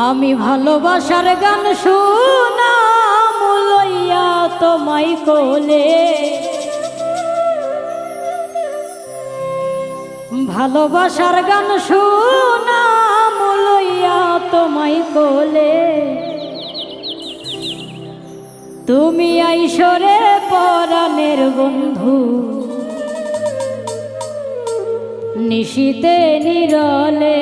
আমি ভালোবাসার গান শুনাম লইয়া তোমায় কোলে, ভালোবাসার গান শুনাম লইয়া তোমায় কোলে। তুমি আইসরে পরাণের বন্ধু, নিশীতে নিরলে।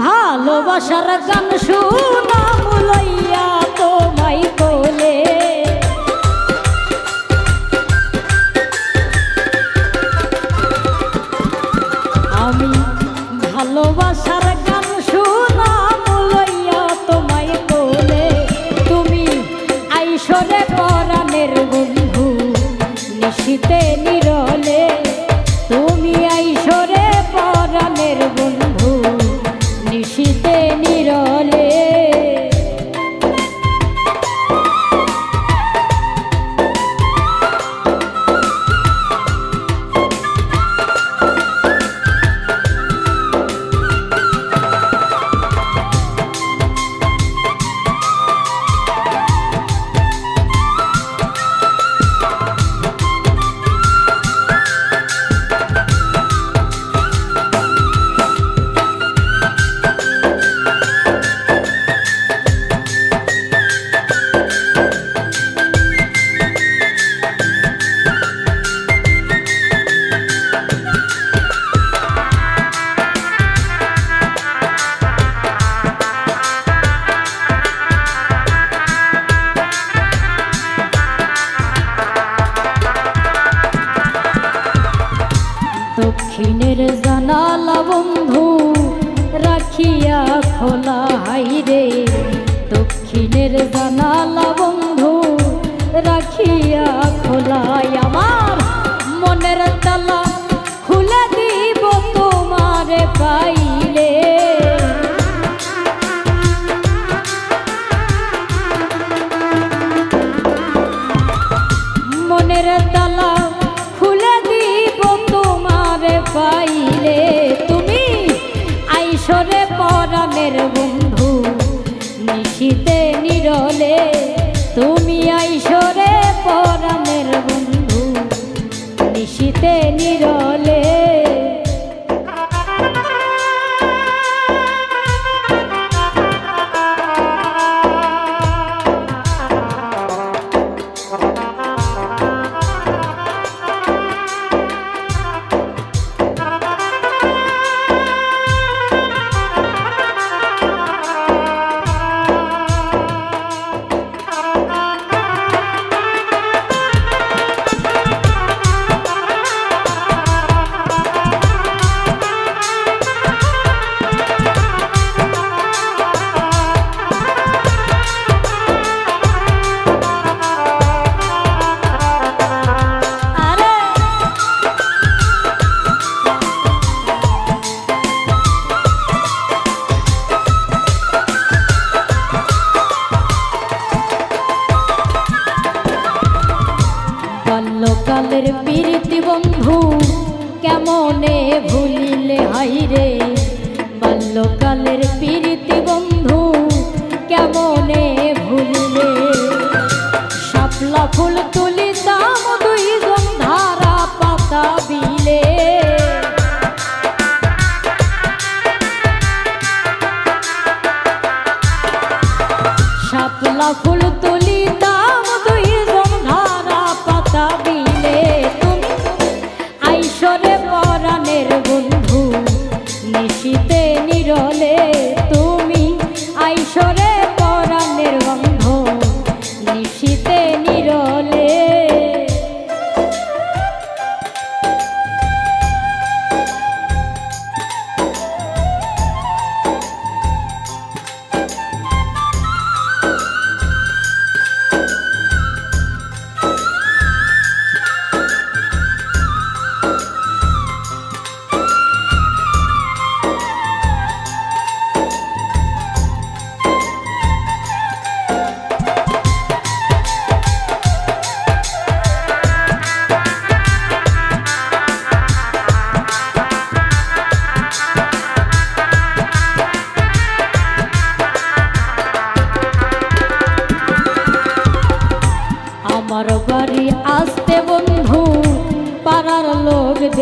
ভালোবাসার গান শুনাম লইয়া তোমায় কোলে, আমি ভালোবাসার গান শুনাম লইয়া তোমায় কোলে। তুমি আইসরে পরাণের বন্ধু, নিশীতে নিরলে। তুমি আইসরে পরাণের বন্ধু, নিশীতে নিরলে। দক্ষিণের জানালা বন্ধু রাখিয়া খোলা, হাইরে দক্ষিণের জানালা বন্ধু রাখিয়া খোলা। আমার মনের তালা খুলে দিব তোমারে পাইলে, মনের তালা খুলে দিব তোমারে পাইলে। তুমি আইসরে পরাণের বন্ধু, নিশীতে নিরলে। তুমি আইসরে পরাণের বন্ধু,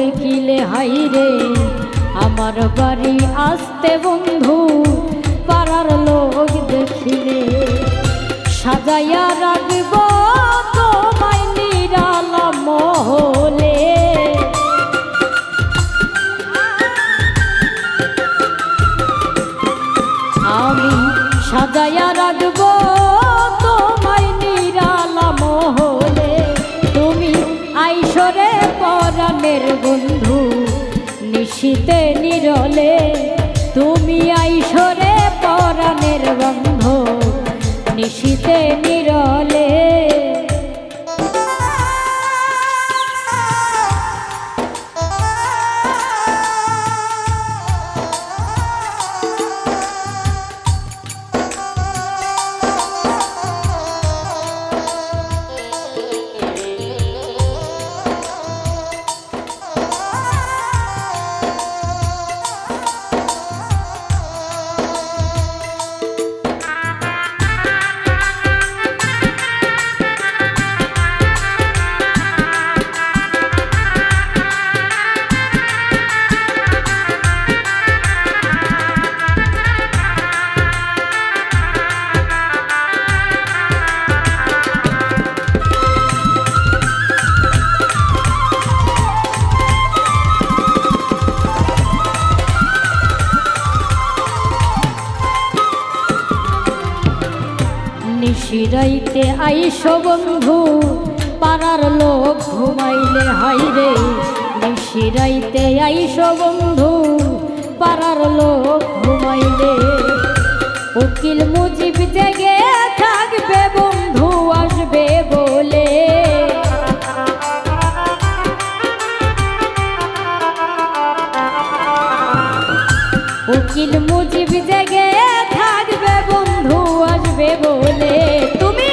দেখিলে হাইরে আমার বাড়ি আসতে বন্ধু পাড়ার লোক দেখিলে সাজাইয়া রাখব তোমায় নিরালা মহলে আমি সাজাইয়া রাখব তোমায় নিরালা মহলে তুমি আইসরে পরাণের বন্ধু নিশীতে নিরলে তুমি আইসরে পরাণের বন্ধু নিশীতে নিরলে নিশিরাইতে আইসো বন্ধু পাড়ার লোক ঘুমাইলে হাইরে নিশিরাইতে আইসো বন্ধু পাড়ার লোক ঘুমাইলে উকিল মুজিব জেগে থাকবে বন্ধু আসবে বলে উকিল মুজিব জেগে থাকবে বন্ধু আসবে বলে তুমি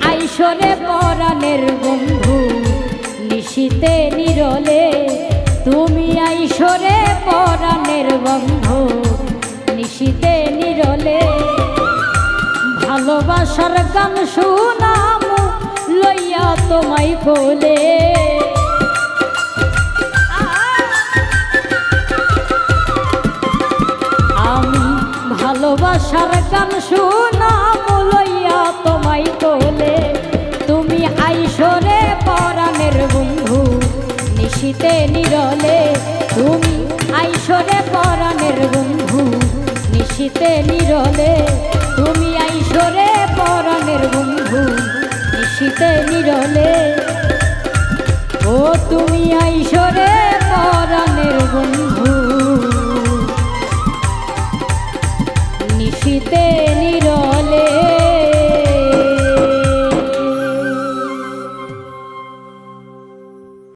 আইসরে পরাণের বন্ধু নিশীতে নিরলে তুমি আইসরে পরাণের বন্ধু নিশীতে নিরলে ভালোবাসার গান শুনাম লইয়া তোমায় কোলে ভালোবাসার গান শুনাম লইয়া তোমায় কোলে তুমি আইসরে পরাণের বন্ধু নিশীতে নিরলে তুমি আইসরে পরাণের বন্ধু নিশীতে নিরলে তুমি আইসরে পরাণের বন্ধু নিশীতে নিরলে